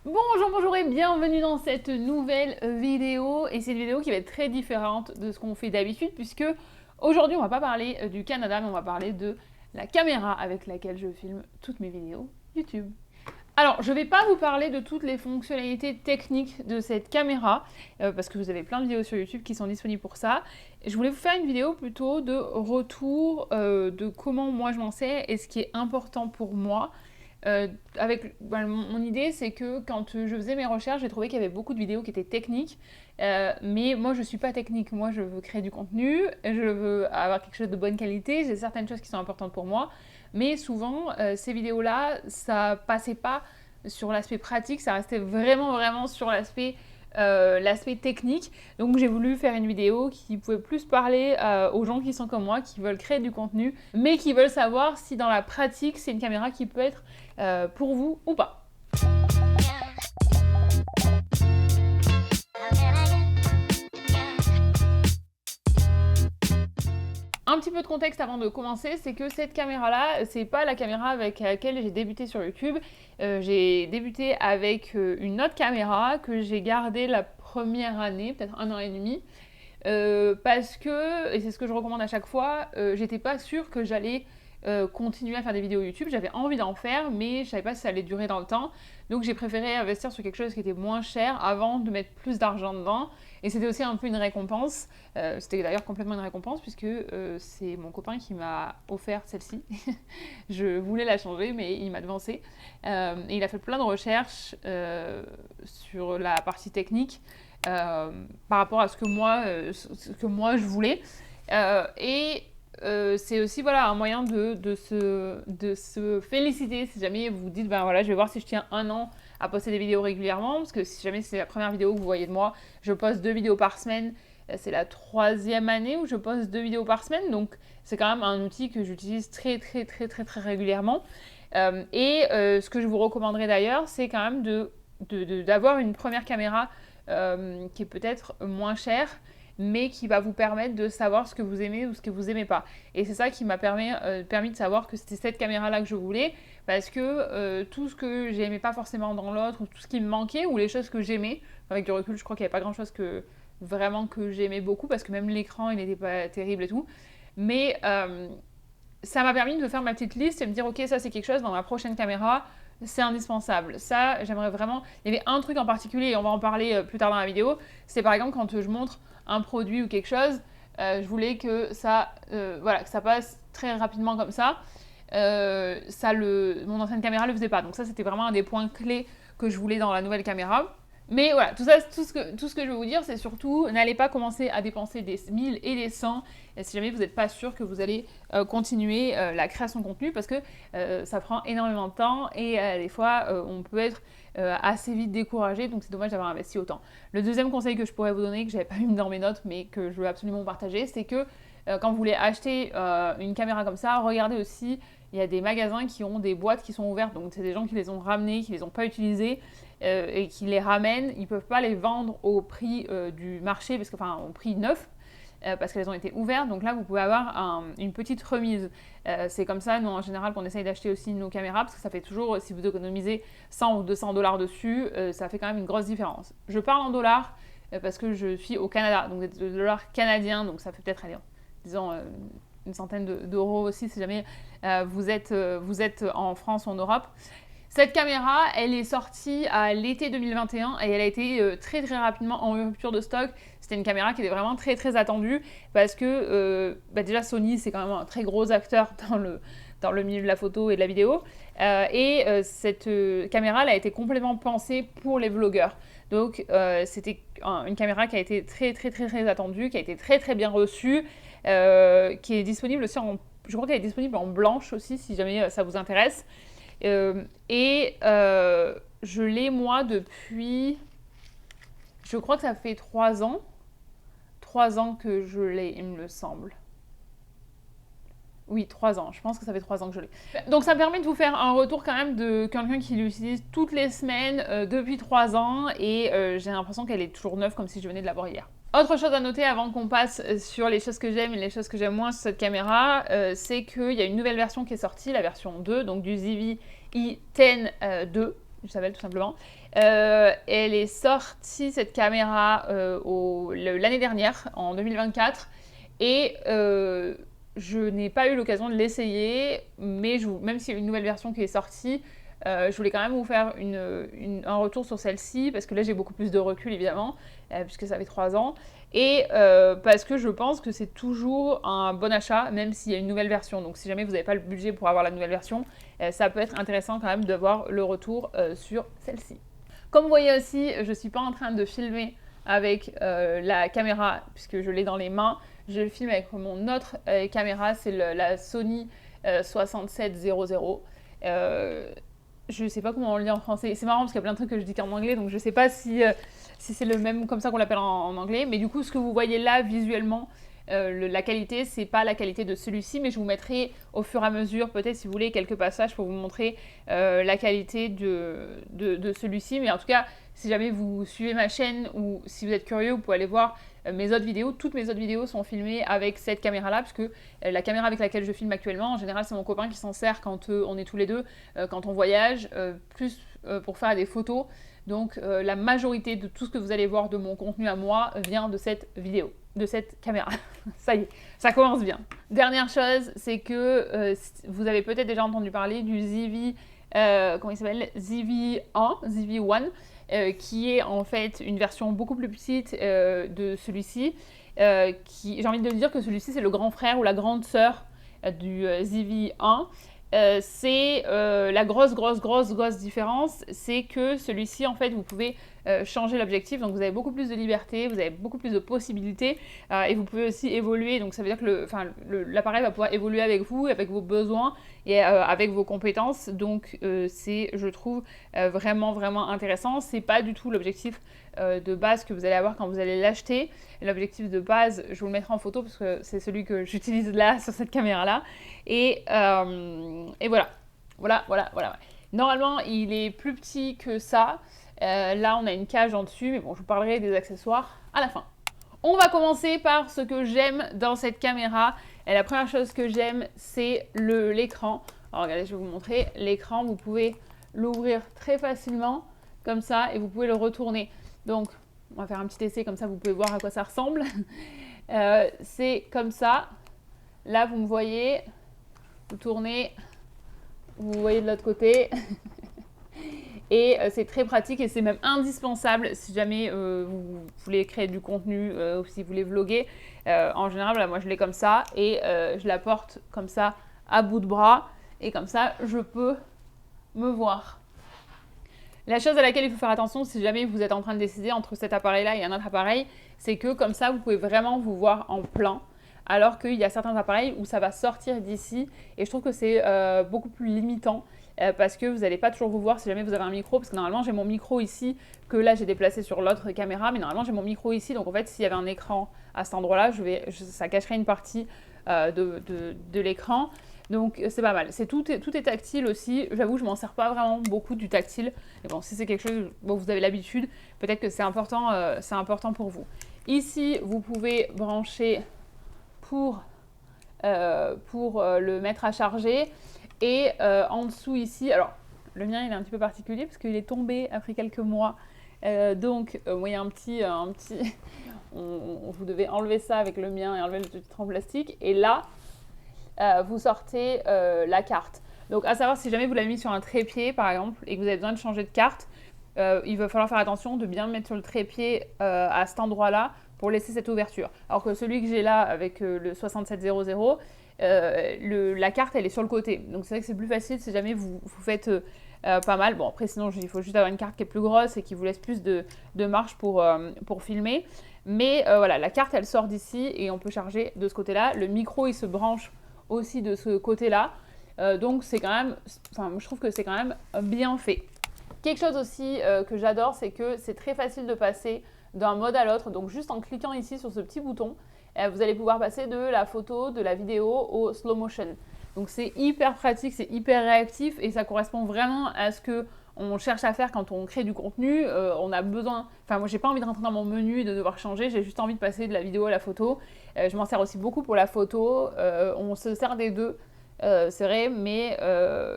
Bonjour et bienvenue dans cette nouvelle vidéo. Et c'est une vidéo qui va être très différente de ce qu'on fait d'habitude puisque aujourd'hui on va pas parler du Canada mais on va parler de la caméra avec laquelle je filme toutes mes vidéos YouTube. Alors, je ne vais pas vous parler de toutes les fonctionnalités techniques de cette caméra, parce que vous avez plein de vidéos sur YouTube qui sont disponibles pour ça. Je voulais vous faire une vidéo plutôt de retour de comment moi je m'en sers et ce qui est important pour moi. Mon idée, c'est que quand je faisais mes recherches, j'ai trouvé qu'il y avait beaucoup de vidéos qui étaient techniques, mais moi je ne suis pas technique. Moi je veux créer du contenu, je veux avoir quelque chose de bonne qualité, j'ai certaines choses qui sont importantes pour moi. Mais souvent, ces vidéos-là, ça passait pas sur l'aspect pratique, ça restait vraiment sur l'aspect technique. Donc j'ai voulu faire une vidéo qui pouvait plus parler aux gens qui sont comme moi, qui veulent créer du contenu, mais qui veulent savoir si dans la pratique, c'est une caméra qui peut être pour vous ou pas. Un petit peu de contexte avant de commencer, c'est que cette caméra-là, c'est pas la caméra avec laquelle j'ai débuté sur YouTube. J'ai débuté avec une autre caméra que j'ai gardée la première année, peut-être 1 an et demi, parce que, et c'est ce que je recommande à chaque fois, j'étais pas sûre que j'allais continuer à faire des vidéos YouTube. J'avais envie d'en faire, mais je savais pas si ça allait durer dans le temps. Donc j'ai préféré investir sur quelque chose qui était moins cher avant de mettre plus d'argent dedans. Et c'était aussi un peu une récompense. C'était d'ailleurs complètement une récompense puisque c'est mon copain qui m'a offert celle-ci. Je voulais la changer, mais il m'a devancé. Et il a fait plein de recherches sur la partie technique par rapport à ce que moi je voulais. C'est aussi voilà, un moyen de se féliciter si jamais vous dites ben voilà, je vais voir si je tiens 1 an à poster des vidéos régulièrement, parce que si jamais c'est la première vidéo que vous voyez de moi, je poste 2 vidéos par semaine. C'est la 3e année où je poste 2 vidéos par semaine, donc c'est quand même un outil que j'utilise très régulièrement. Ce que je vous recommanderais d'ailleurs, c'est quand même d'avoir une première caméra qui est peut-être moins chère, mais qui va vous permettre de savoir ce que vous aimez ou ce que vous aimez pas. Et c'est ça qui m'a permis de savoir que c'était cette caméra-là que je voulais, parce que tout ce que j'aimais pas forcément dans l'autre, ou tout ce qui me manquait, ou les choses que j'aimais, avec du recul, je crois qu'il n'y avait pas grand-chose que j'aimais beaucoup, parce que même l'écran, il n'était pas terrible et tout. Mais ça m'a permis de faire ma petite liste et me dire, ok, ça c'est quelque chose dans ma prochaine caméra, c'est indispensable. Ça, j'aimerais vraiment... Il y avait un truc en particulier, et on va en parler plus tard dans la vidéo, c'est par exemple quand je montre un produit ou quelque chose, je voulais que que ça passe très rapidement comme ça. Mon ancienne caméra le faisait pas. Donc ça, c'était vraiment un des points clés que je voulais dans la nouvelle caméra. Mais voilà, tout ce que je veux vous dire, c'est surtout, n'allez pas commencer à dépenser des 1000 et des 100 si jamais vous n'êtes pas sûr que vous allez continuer la création de contenu, parce que ça prend énormément de temps et des fois, on peut être assez vite découragé, donc c'est dommage d'avoir investi autant. Le deuxième conseil que je pourrais vous donner, que j'avais pas mis dans mes notes, mais que je veux absolument partager, c'est que quand vous voulez acheter une caméra comme ça, regardez aussi, il y a des magasins qui ont des boîtes qui sont ouvertes, donc c'est des gens qui les ont ramenées, qui les ont pas utilisées, et qui les ramènent. Ils peuvent pas les vendre au prix du marché, au prix neuf, parce qu'elles ont été ouvertes. Donc là, vous pouvez avoir une petite remise. C'est comme ça, nous, en général, qu'on essaye d'acheter aussi nos caméras, parce que ça fait toujours, si vous économisez 100 ou 200 dollars dessus, ça fait quand même une grosse différence. Je parle en dollars, parce que je suis au Canada, donc des dollars canadiens, donc ça fait peut-être, allez, disons, une centaine d'euros aussi, si jamais vous êtes en France ou en Europe. Cette caméra, elle est sortie à l'été 2021 et elle a été très rapidement en rupture de stock. C'était une caméra qui était vraiment très attendue, parce que déjà Sony, c'est quand même un très gros acteur dans le milieu de la photo et de la vidéo. Cette caméra, elle a été complètement pensée pour les vlogueurs. Donc c'était une caméra qui a été très attendue, qui a été très bien reçue, qui est disponible aussi je crois qu'elle est disponible en blanche aussi, si jamais ça vous intéresse. Je l'ai moi depuis, je crois que ça fait 3 ans. 3 ans que je l'ai, il me semble. Oui, 3 ans. Je pense que ça fait 3 ans que je l'ai. Donc ça me permet de vous faire un retour quand même de quelqu'un qui l'utilise toutes les semaines depuis 3 ans, et j'ai l'impression qu'elle est toujours neuve, comme si je venais de la voir hier. Autre chose à noter avant qu'on passe sur les choses que j'aime et les choses que j'aime moins sur cette caméra, c'est qu'il y a une nouvelle version qui est sortie, la version 2, donc du ZV-E10 2, je s'appelle tout simplement. Elle est sortie, cette caméra, l'année dernière, en 2024. Et je n'ai pas eu l'occasion de l'essayer, mais même s'il y a une nouvelle version qui est sortie, je voulais quand même vous faire un retour sur celle-ci, parce que là j'ai beaucoup plus de recul évidemment, puisque ça fait 3 ans, et parce que je pense que c'est toujours un bon achat, même s'il y a une nouvelle version. Donc si jamais vous n'avez pas le budget pour avoir la nouvelle version, ça peut être intéressant quand même d'avoir le retour sur celle-ci. Comme vous voyez aussi, je ne suis pas en train de filmer avec la caméra, puisque je l'ai dans les mains. Je filme avec mon autre caméra, c'est la Sony 6700. Je ne sais pas comment on le dit en français. C'est marrant parce qu'il y a plein de trucs que je dis qu'en anglais, donc je ne sais pas si c'est le même comme ça qu'on l'appelle en anglais. Mais du coup, ce que vous voyez là visuellement, la qualité, c'est pas la qualité de celui-ci, mais je vous mettrai au fur et à mesure, peut-être si vous voulez, quelques passages pour vous montrer la qualité de celui-ci. Mais en tout cas, si jamais vous suivez ma chaîne ou si vous êtes curieux, vous pouvez aller voir mes autres vidéos. Toutes mes autres vidéos sont filmées avec cette caméra-là, puisque la caméra avec laquelle je filme actuellement, en général, c'est mon copain qui s'en sert quand on est tous les deux, quand on voyage, plus pour faire des photos. Donc la majorité de tout ce que vous allez voir de mon contenu à moi vient de cette vidéo, de cette caméra. Ça y est, ça commence bien. Dernière chose, c'est que vous avez peut-être déjà entendu parler du ZV, comment il s'appelle, ZV-1, qui est en fait une version beaucoup plus petite de celui-ci. J'ai envie de dire que celui-ci, c'est le grand frère ou la grande sœur du ZV-1. C'est la grosse différence, c'est que celui-ci, en fait, vous pouvez changer l'objectif, donc vous avez beaucoup plus de liberté, vous avez beaucoup plus de possibilités, et vous pouvez aussi évoluer, donc ça veut dire que l'appareil va pouvoir évoluer avec vous, avec vos besoins et avec vos compétences, donc c'est, je trouve, vraiment intéressant. C'est pas du tout l'objectif de base que vous allez avoir quand vous allez l'acheter. L'objectif de base, je vous le mettrai en photo parce que c'est celui que j'utilise là, sur cette caméra-là. Et voilà. Normalement, il est plus petit que ça. Là, on a une cage en dessus, mais bon, je vous parlerai des accessoires à la fin. On va commencer par ce que j'aime dans cette caméra. Et la première chose que j'aime, c'est l'écran. Alors, regardez, je vais vous montrer. L'écran, vous pouvez l'ouvrir très facilement, comme ça, et vous pouvez le retourner. Donc, on va faire un petit essai, comme ça, vous pouvez voir à quoi ça ressemble. C'est comme ça. Là, vous me voyez. Vous tournez. Vous voyez de l'autre côté. Et c'est très pratique et c'est même indispensable si jamais vous voulez créer du contenu ou si vous voulez vlogger. En général, voilà, moi je l'ai comme ça et je la porte comme ça à bout de bras et comme ça je peux me voir. La chose à laquelle il faut faire attention si jamais vous êtes en train de décider entre cet appareil-là et un autre appareil, c'est que comme ça vous pouvez vraiment vous voir en plein. Alors qu'il y a certains appareils où ça va sortir d'ici et je trouve que c'est beaucoup plus limitant. Parce que vous n'allez pas toujours vous voir si jamais vous avez un micro, parce que normalement j'ai mon micro ici, que là j'ai déplacé sur l'autre caméra, mais normalement j'ai mon micro ici, donc en fait s'il y avait un écran à cet endroit-là, ça cacherait une partie de l'écran, donc c'est pas mal. Tout est tactile aussi, j'avoue je m'en sers pas vraiment beaucoup du tactile, mais bon si c'est quelque chose dont vous avez l'habitude, peut-être que c'est important pour vous. Ici vous pouvez brancher pour le mettre à charger. Et en dessous ici, alors le mien il est un petit peu particulier parce qu'il est tombé après quelques mois. Donc il y a un petit vous devez enlever ça avec le mien et enlever le truc en plastique. Et là, vous sortez la carte. Donc à savoir si jamais vous l'avez mis sur un trépied par exemple et que vous avez besoin de changer de carte, il va falloir faire attention de bien le mettre sur le trépied à cet endroit-là pour laisser cette ouverture. Alors que celui que j'ai là avec le 6700, la carte elle est sur le côté, donc c'est vrai que c'est plus facile si jamais vous faites pas mal. Bon après sinon il faut juste avoir une carte qui est plus grosse et qui vous laisse plus de marge pour filmer, mais voilà, la carte elle sort d'ici et on peut charger de ce côté là. Le micro il se branche aussi de ce côté là, donc c'est quand même, je trouve que c'est quand même bien fait. Quelque chose aussi que j'adore, c'est que c'est très facile de passer d'un mode à l'autre, donc juste en cliquant ici sur ce petit bouton, vous allez pouvoir passer de la photo, de la vidéo au slow motion. Donc c'est hyper pratique, c'est hyper réactif et ça correspond vraiment à ce qu'on cherche à faire quand on crée du contenu. On a besoin, moi j'ai pas envie de rentrer dans mon menu et de devoir changer, j'ai juste envie de passer de la vidéo à la photo. Je m'en sers aussi beaucoup pour la photo, on se sert des deux. c'est vrai, mais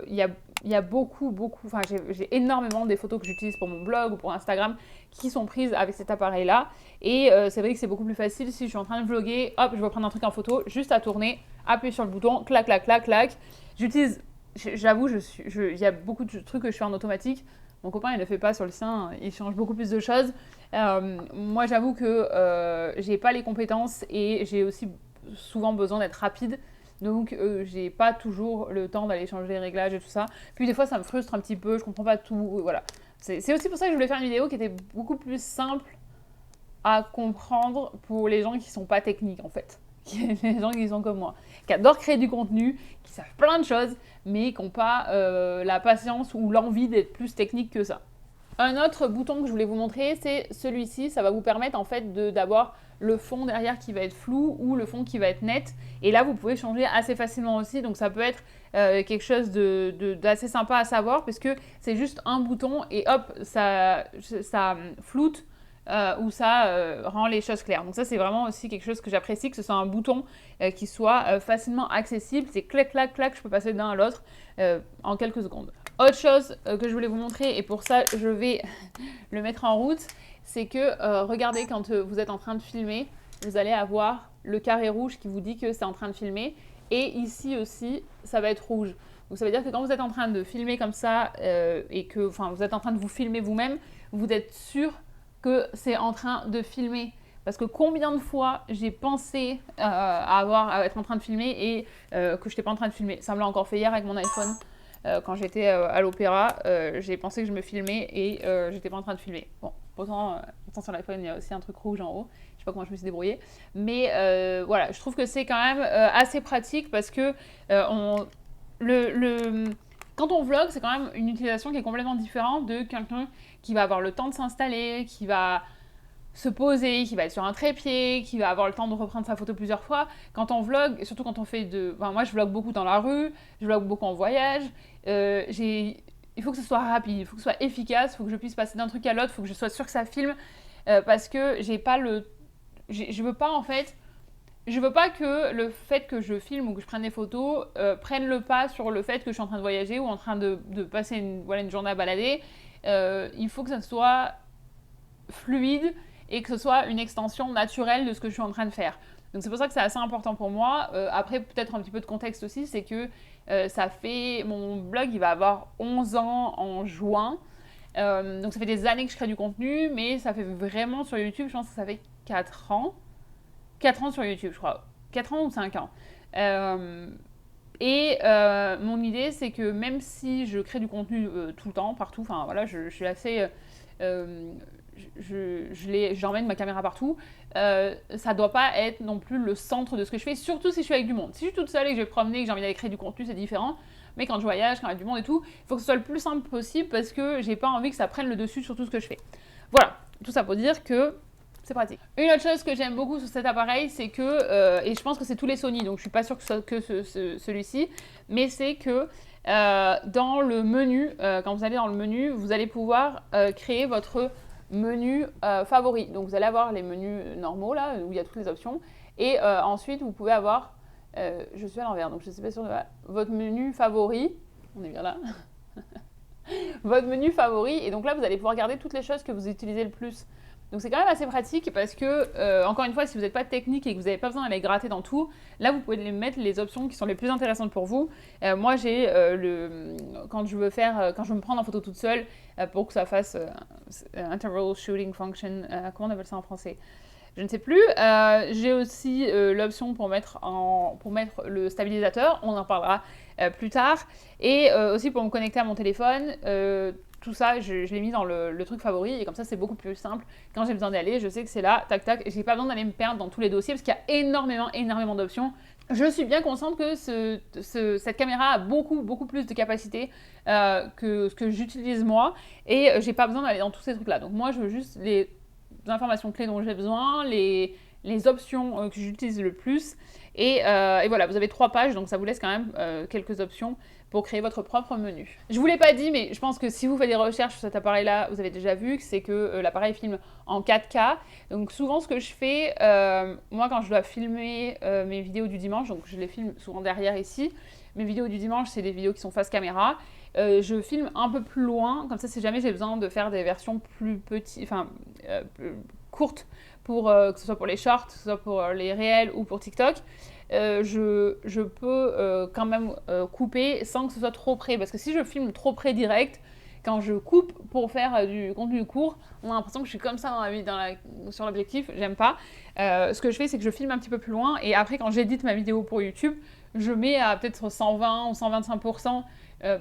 il y a beaucoup, enfin j'ai énormément des photos que j'utilise pour mon blog ou pour Instagram qui sont prises avec cet appareil-là. Et c'est vrai que c'est beaucoup plus facile si je suis en train de vlogger, hop, je veux prendre un truc en photo, juste à tourner, appuyer sur le bouton, clac, clac, clac, clac. J'utilise, j'avoue, il y a beaucoup de trucs que je fais en automatique. Mon copain, il ne le fait pas sur le sien, il change beaucoup plus de choses. Moi, j'avoue que j'ai pas les compétences et j'ai aussi souvent besoin d'être rapide. Donc, j'ai pas toujours le temps d'aller changer les réglages et tout ça. Puis, des fois, ça me frustre un petit peu, je comprends pas tout. Voilà. C'est aussi pour ça que je voulais faire une vidéo qui était beaucoup plus simple à comprendre pour les gens qui sont pas techniques, en fait. Les gens qui sont comme moi, qui adorent créer du contenu, qui savent plein de choses, mais qui n'ont pas la patience ou l'envie d'être plus technique que ça. Un autre bouton que je voulais vous montrer, c'est celui-ci. Ça va vous permettre en fait d'avoir le fond derrière qui va être flou ou le fond qui va être net. Et là, vous pouvez changer assez facilement aussi. Donc ça peut être quelque chose d'assez sympa à savoir parce que c'est juste un bouton et hop, ça floute. Où ça rend les choses claires. Donc ça, c'est vraiment aussi quelque chose que j'apprécie, que ce soit un bouton qui soit facilement accessible. C'est clac, clac, clac, je peux passer d'un à l'autre en quelques secondes. Autre chose que je voulais vous montrer, et pour ça, je vais le mettre en route, c'est que regardez, quand vous êtes en train de filmer, vous allez avoir le carré rouge qui vous dit que c'est en train de filmer. Et ici aussi, ça va être rouge. Donc ça veut dire que quand vous êtes en train de filmer comme ça et que vous êtes en train de vous filmer vous-même, vous êtes sûr que c'est en train de filmer. Parce que combien de fois j'ai pensé à être en train de filmer et que je n'étais pas en train de filmer. Ça me l'a encore fait hier avec mon iPhone. Quand j'étais à l'opéra, j'ai pensé que je me filmais et j'étais pas en train de filmer. Bon, pourtant sur l'iPhone, il y a aussi un truc rouge en haut. Je sais pas comment je me suis débrouillée. Mais voilà, je trouve que c'est quand même assez pratique parce que quand on vlog, c'est quand même une utilisation qui est complètement différente de quelqu'un qui va avoir le temps de s'installer, qui va se poser, qui va être sur un trépied, qui va avoir le temps de reprendre sa photo plusieurs fois. Quand on vlog, et surtout quand on fait moi, je vlog beaucoup dans la rue, je vlog beaucoup en voyage. Il faut que ce soit rapide, il faut que ce soit efficace, il faut que je puisse passer d'un truc à l'autre, il faut que je sois sûre que ça filme, parce que j'ai pas je veux pas en fait... Je veux pas que le fait que je filme ou que je prenne des photos prenne le pas sur le fait que je suis en train de voyager ou en train de passer une journée à balader. Il faut que ça soit fluide et que ce soit une extension naturelle de ce que je suis en train de faire. Donc c'est pour ça que c'est assez important pour moi. Après, peut-être un petit peu de contexte aussi, c'est que mon blog, il va avoir 11 ans en juin. Donc ça fait des années que je crée du contenu, mais ça fait vraiment sur YouTube, je pense que ça fait 4 ans. 4 ans sur YouTube, je crois. 4 ans ou 5 ans. Mon idée, c'est que même si je crée du contenu tout le temps, partout, enfin voilà, je suis assez... j'emmène ma caméra partout, ça doit pas être non plus le centre de ce que je fais, surtout si je suis avec du monde. Si je suis toute seule et que je vais promener et que j'ai envie d'aller créer du contenu, c'est différent. Mais quand je voyage, quand il y a du monde et tout, il faut que ce soit le plus simple possible parce que j'ai pas envie que ça prenne le dessus sur tout ce que je fais. Voilà, tout ça pour dire que c'est pratique. Une autre chose que j'aime beaucoup sur cet appareil, c'est que, et je pense que c'est tous les Sony, donc je suis pas sûre que ce soit que celui-ci, mais c'est que dans le menu, quand vous allez dans le menu, vous allez pouvoir créer votre menu favori. Donc vous allez avoir les menus normaux là, où il y a toutes les options, et ensuite vous pouvez avoir, je suis à l'envers, donc je ne sais pas sûre de votre menu favori, on est bien là, votre menu favori, et donc là vous allez pouvoir regarder toutes les choses que vous utilisez le plus. Donc c'est quand même assez pratique parce que, encore une fois, si vous n'êtes pas technique et que vous n'avez pas besoin d'aller gratter dans tout, là vous pouvez mettre les options qui sont les plus intéressantes pour vous. Moi j'ai quand je veux me prendre en photo toute seule, pour que ça fasse interval shooting function, comment on appelle ça en français? Je ne sais plus. J'ai aussi l'option pour mettre le stabilisateur, on en parlera plus tard. Et aussi pour me connecter à mon téléphone. Tout ça, je l'ai mis dans le truc favori et comme ça, c'est beaucoup plus simple. Quand j'ai besoin d'y aller, je sais que c'est là, tac, tac, et j'ai pas besoin d'aller me perdre dans tous les dossiers parce qu'il y a énormément d'options. Je suis bien consciente que cette caméra a beaucoup plus de capacité que ce que j'utilise moi et j'ai pas besoin d'aller dans tous ces trucs-là. Donc moi, je veux juste les informations clés dont j'ai besoin, les options que j'utilise le plus. Et voilà, vous avez 3 pages, donc ça vous laisse quand même quelques options pour créer votre propre menu. Je vous l'ai pas dit, mais je pense que si vous faites des recherches sur cet appareil-là, vous avez déjà vu que c'est que l'appareil filme en 4K. Donc souvent, ce que je fais, moi quand je dois filmer mes vidéos du dimanche, donc je les filme souvent derrière ici, mes vidéos du dimanche, c'est des vidéos qui sont face caméra. Je filme un peu plus loin, comme ça si jamais j'ai besoin de faire des versions plus petites, enfin plus courtes, pour, que ce soit pour les shorts, que ce soit pour les réels ou pour TikTok. Je peux quand même couper sans que ce soit trop près, parce que si je filme trop près direct, quand je coupe pour faire du contenu court, on a l'impression que je suis comme ça sur l'objectif, j'aime pas. Ce que je fais, c'est que je filme un petit peu plus loin, et après quand j'édite ma vidéo pour YouTube, je mets à peut-être 120 ou 125%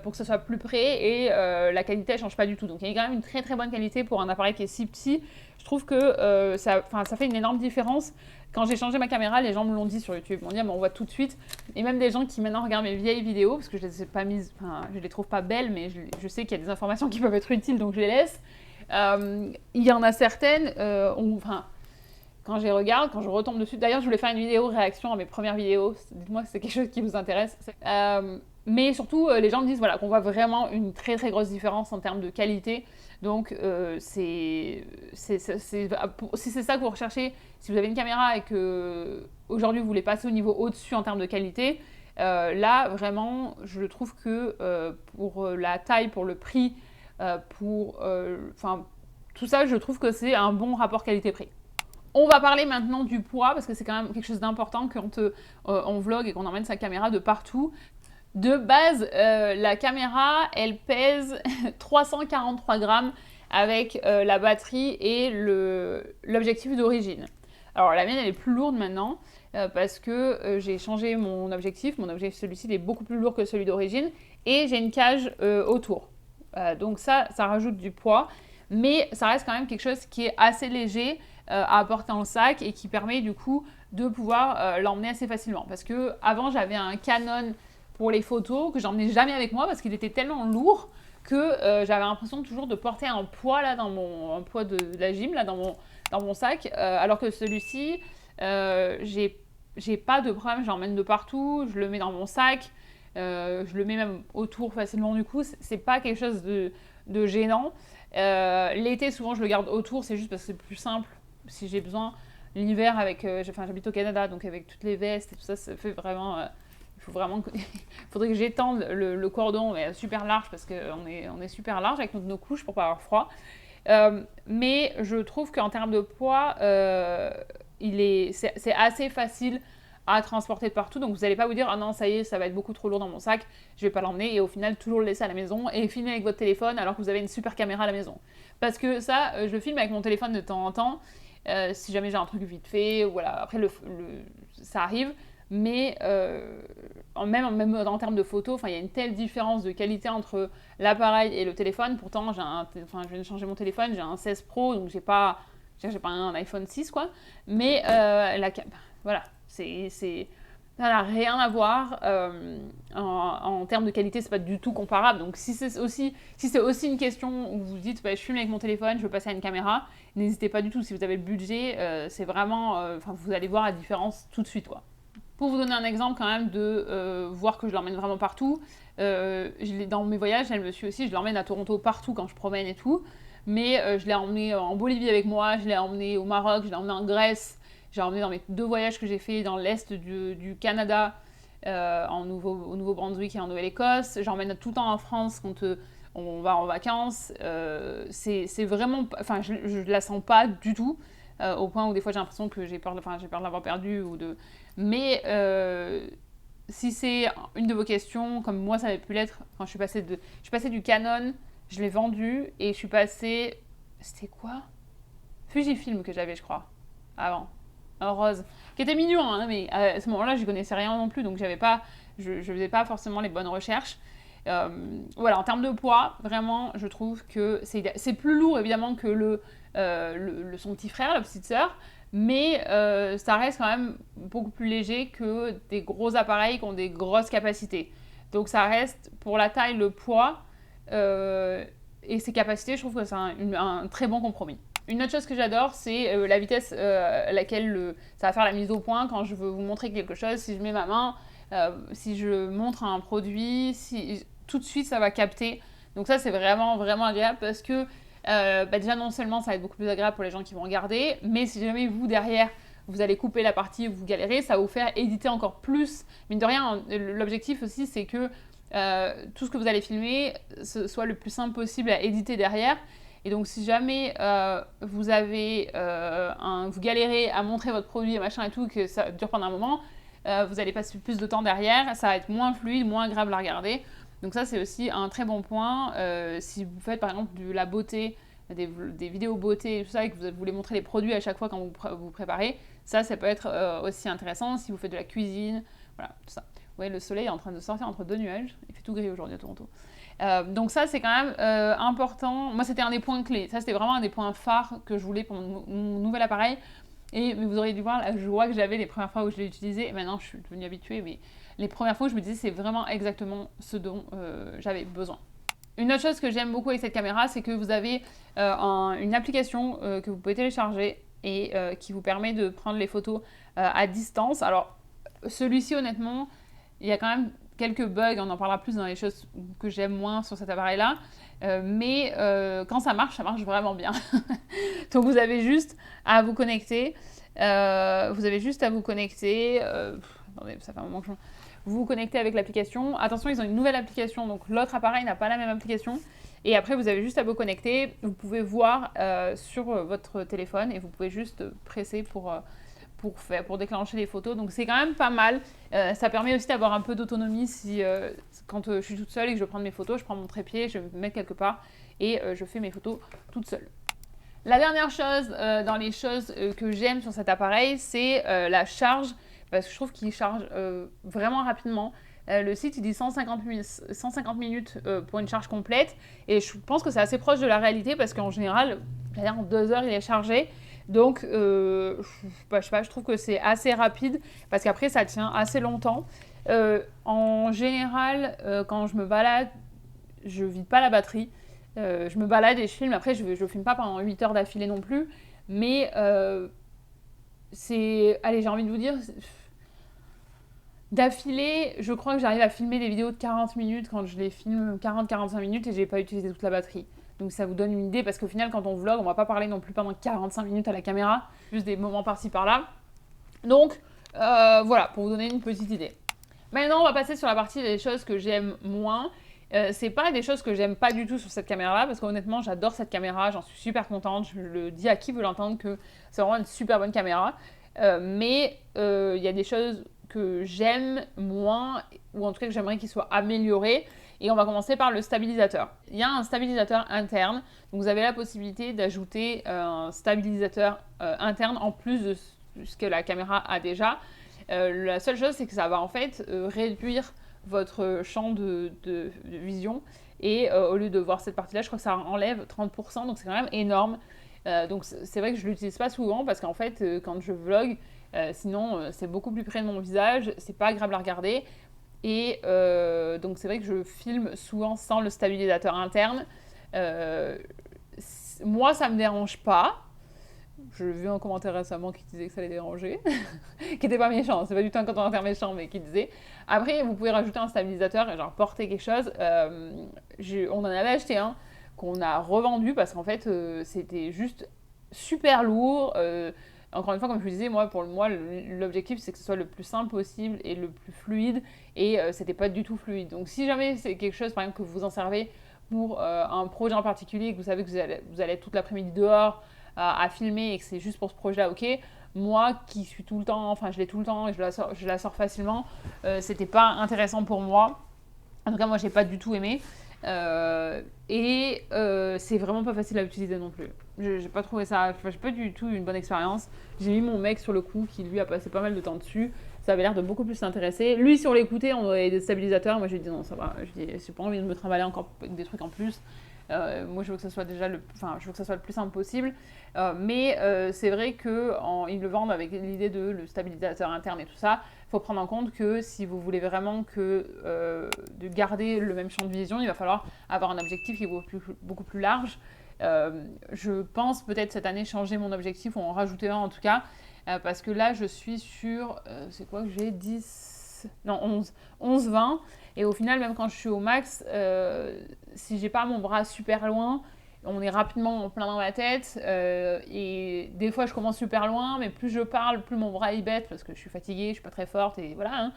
pour que ce soit plus près, et la qualité ne change pas du tout. Donc il y a quand même une très très bonne qualité pour un appareil qui est si petit. Je trouve que ça fait une énorme différence. Quand j'ai changé ma caméra, les gens me l'ont dit sur YouTube. Ils m'ont dit, on voit tout de suite. Et même des gens qui maintenant regardent mes vieilles vidéos, parce que je les ai pas mises, je les trouve pas belles, mais je sais qu'il y a des informations qui peuvent être utiles, donc je les laisse. Il y en a certaines, quand je les regarde, quand je retombe dessus. D'ailleurs, je voulais faire une vidéo réaction à mes premières vidéos. Dites-moi si c'est quelque chose qui vous intéresse. Mais surtout, les gens me disent qu'on voit vraiment une très très grosse différence en termes de qualité. Donc, si c'est ça que vous recherchez, si vous avez une caméra et que aujourd'hui vous voulez passer au niveau au-dessus en termes de qualité, là vraiment, je trouve que pour la taille, pour le prix, tout ça, je trouve que c'est un bon rapport qualité-prix. On va parler maintenant du poids, parce que c'est quand même quelque chose d'important quand on vlog et qu'on emmène sa caméra de partout. De base, la caméra, elle pèse 343 grammes avec la batterie et l'objectif d'origine. Alors la mienne, elle est plus lourde maintenant parce que j'ai changé mon objectif. Mon objectif, celui-ci, il est beaucoup plus lourd que celui d'origine et j'ai une cage autour. Donc ça rajoute du poids, mais ça reste quand même quelque chose qui est assez léger à apporter dans le sac et qui permet du coup de pouvoir l'emmener assez facilement. Parce que avant, j'avais un Canon pour les photos que j'emmenais jamais avec moi parce qu'il était tellement lourd que j'avais l'impression toujours de porter un poids là un poids de la gym là dans mon sac, alors que celui-ci j'ai pas de problème, j'emmène de partout, je le mets dans mon sac, je le mets même autour facilement, du coup c'est pas quelque chose de gênant. L'été souvent je le garde autour, c'est juste parce que c'est plus simple si j'ai besoin. L'hiver j'habite au Canada, donc avec toutes les vestes et tout ça, ça fait vraiment il faudrait que j'étende le cordon, mais super large, parce qu'on est super large avec nos couches pour pas avoir froid. Mais je trouve qu'en termes de poids, c'est assez facile à transporter de partout. Donc vous n'allez pas vous dire, ah non, ça y est, ça va être beaucoup trop lourd dans mon sac, je vais pas l'emmener, et au final toujours le laisser à la maison et filmer avec votre téléphone alors que vous avez une super caméra à la maison. Parce que ça, je filme avec mon téléphone de temps en temps, si jamais j'ai un truc vite fait, voilà. Après ça arrive. Mais même en termes de photos, il y a une telle différence de qualité entre l'appareil et le téléphone. Pourtant, je viens de changer mon téléphone, j'ai un 16 Pro, donc j'ai pas un iPhone 6, quoi. Mais voilà, ça n'a rien à voir. En termes de qualité, c'est pas du tout comparable. Donc si c'est aussi une question où vous dites, je filme avec mon téléphone, je veux passer à une caméra, n'hésitez pas du tout. Si vous avez le budget, c'est vraiment, vous allez voir la différence tout de suite, quoi. Pour vous donner un exemple quand même de voir que je l'emmène vraiment partout, dans mes voyages, elle me suit aussi, je l'emmène à Toronto partout quand je promène et tout, mais je l'ai emmené en Bolivie avec moi, je l'ai emmené au Maroc, je l'ai emmené en Grèce, j'ai emmené dans mes 2 voyages que j'ai fait dans l'est du Canada, au Nouveau-Brunswick et en Nouvelle-Écosse, j'emmène tout le temps en France quand on va en vacances, c'est vraiment, je la sens pas du tout, au point où des fois j'ai l'impression que j'ai peur de l'avoir perdue Mais si c'est une de vos questions, comme moi ça avait pu l'être, quand je suis passée du Canon, je l'ai vendu et je suis passée, c'était quoi ? Fujifilm que j'avais, je crois, avant, un rose, qui était mignon, hein, mais à ce moment-là je connaissais rien non plus, donc je faisais pas forcément les bonnes recherches. Voilà, en termes de poids, vraiment, je trouve que c'est plus lourd évidemment que son petit frère, la petite sœur, mais ça reste quand même beaucoup plus léger que des gros appareils qui ont des grosses capacités. Donc ça reste, pour la taille, le poids et ses capacités, je trouve que c'est un très bon compromis. Une autre chose que j'adore, c'est la vitesse à laquelle ça va faire la mise au point quand je veux vous montrer quelque chose. Si je mets ma main, si je montre un produit, tout de suite ça va capter. Donc ça c'est vraiment vraiment agréable parce que déjà non seulement ça va être beaucoup plus agréable pour les gens qui vont regarder, mais si jamais vous derrière vous allez couper la partie où vous galérez, ça va vous faire éditer encore plus. Mine de rien, l'objectif aussi, c'est que tout ce que vous allez filmer soit le plus simple possible à éditer derrière. Et donc, si jamais vous galérez à montrer votre produit, machin et tout, que ça dure pendant un moment, vous allez passer plus de temps derrière, ça va être moins fluide, moins agréable à regarder. Donc ça, c'est aussi un très bon point. Si vous faites par exemple de la beauté, des vidéos beauté et tout ça, et que vous voulez montrer les produits à chaque fois quand vous préparez, ça peut être aussi intéressant. Si vous faites de la cuisine, voilà, tout ça. Vous voyez, le soleil est en train de sortir entre deux nuages. Il fait tout gris aujourd'hui à Toronto. Donc ça, c'est quand même important. Moi, c'était un des points clés. Ça, c'était vraiment un des points phares que je voulais pour mon nouvel appareil. Mais vous auriez dû voir la joie que j'avais les premières fois où je l'ai utilisé. Et maintenant, je suis devenue habituée. Mais les premières fois, je me disais, c'est vraiment exactement ce dont j'avais besoin. Une autre chose que j'aime beaucoup avec cette caméra, c'est que vous avez une application que vous pouvez télécharger et qui vous permet de prendre les photos à distance. Alors, celui-ci, honnêtement, il y a quand même quelques bugs, on en parlera plus dans les choses que j'aime moins sur cet appareil-là, mais quand ça marche vraiment bien. Donc vous avez juste à vous connecter, attendez, ça fait un moment que vous vous connectez avec l'application. Attention, ils ont une nouvelle application, donc l'autre appareil n'a pas la même application. Et après, vous avez juste à vous connecter. Vous pouvez voir sur votre téléphone et vous pouvez juste presser pour déclencher les photos. Donc c'est quand même pas mal. Ça permet aussi d'avoir un peu d'autonomie quand je suis toute seule et que je veux prendre mes photos, je prends mon trépied, je vais me mettre quelque part et je fais mes photos toute seule. La dernière chose dans les choses que j'aime sur cet appareil, c'est la charge, parce que je trouve qu'il charge vraiment rapidement. Le site, il dit 150 minutes pour une charge complète, et je pense que c'est assez proche de la réalité, parce qu'en général, en 2 heures, il est chargé. Donc, je sais pas, je trouve que c'est assez rapide, parce qu'après, ça tient assez longtemps. En général, quand je me balade, je vide pas la batterie. Je me balade et je filme. Après, je filme pas pendant 8 heures d'affilée non plus. Mais allez, j'ai envie de vous dire... D'affilée, je crois que j'arrive à filmer des vidéos de 40 minutes quand je les filme 40-45 minutes et j'ai pas utilisé toute la batterie. Donc ça vous donne une idée, parce qu'au final, quand on vlog, on va pas parler non plus pendant 45 minutes à la caméra, juste des moments par-ci par-là. Donc voilà, pour vous donner une petite idée. Maintenant, on va passer sur la partie des choses que j'aime moins. C'est pas des choses que j'aime pas du tout sur cette caméra-là, parce qu'honnêtement, j'adore cette caméra, j'en suis super contente. Je le dis à qui veut l'entendre que c'est vraiment une super bonne caméra. Mais il y a des choses que j'aime moins, ou en tout cas que j'aimerais qu'il soit amélioré. Et on va commencer par le stabilisateur. Il y a un stabilisateur interne, donc vous avez la possibilité d'ajouter un stabilisateur interne en plus de ce que la caméra a déjà. La seule chose, c'est que ça va en fait réduire votre champ de vision, et au lieu de voir cette partie-là, je crois que ça enlève 30%, donc c'est quand même énorme. Donc c'est vrai que je ne l'utilise pas souvent, parce qu'en fait, quand je vlog, sinon c'est beaucoup plus près de mon visage, c'est pas agréable à regarder. Et donc c'est vrai que je filme souvent sans le stabilisateur interne. Moi, ça me dérange pas. J'ai vu un commentaire récemment qui disait que ça les dérangeait, qui n'était pas méchant, c'est pas du tout un commentaire méchant, mais qui disait. Après, vous pouvez rajouter un stabilisateur et genre porter quelque chose. On en avait acheté un qu'on a revendu parce qu'en fait, c'était juste super lourd. Encore une fois, comme je vous disais, pour moi, l'objectif, c'est que ce soit le plus simple possible et le plus fluide, et c'était pas du tout fluide. Donc si jamais c'est quelque chose, par exemple, que vous en servez pour un projet en particulier, que vous savez que vous allez être toute l'après-midi dehors à filmer et que c'est juste pour ce projet-là, ok. Moi, qui suis tout le temps, enfin je l'ai tout le temps et je la sors facilement, c'était pas intéressant pour moi. En tout cas, moi, j'ai pas du tout aimé. C'est vraiment pas facile à utiliser non plus. J'ai pas trouvé ça, j'ai pas du tout une bonne expérience. J'ai mis mon mec sur le coup qui lui a passé pas mal de temps dessus. Ça avait l'air de beaucoup plus s'intéresser. Lui, sur l'écouter, on avait des stabilisateurs. Moi, j'ai dit non, ça va. J'ai pas envie de me trimballer encore des trucs en plus. Moi, je veux que ça soit je veux que ça soit le plus simple possible. Mais c'est vrai qu'ils le vendent avec l'idée de le stabilisateur interne et tout ça. Il faut prendre en compte que si vous voulez vraiment de garder le même champ de vision, il va falloir avoir un objectif qui est beaucoup plus large. Je pense peut-être cette année changer mon objectif, ou en rajouter un en tout cas, parce que là je suis sur, c'est quoi que j'ai, 11-20, et au final même quand je suis au max, si j'ai pas mon bras super loin, on est rapidement en plein dans la tête, et des fois je commence super loin, mais plus je parle, plus mon bras il bête, parce que je suis fatiguée, je suis pas très forte, et voilà, hein.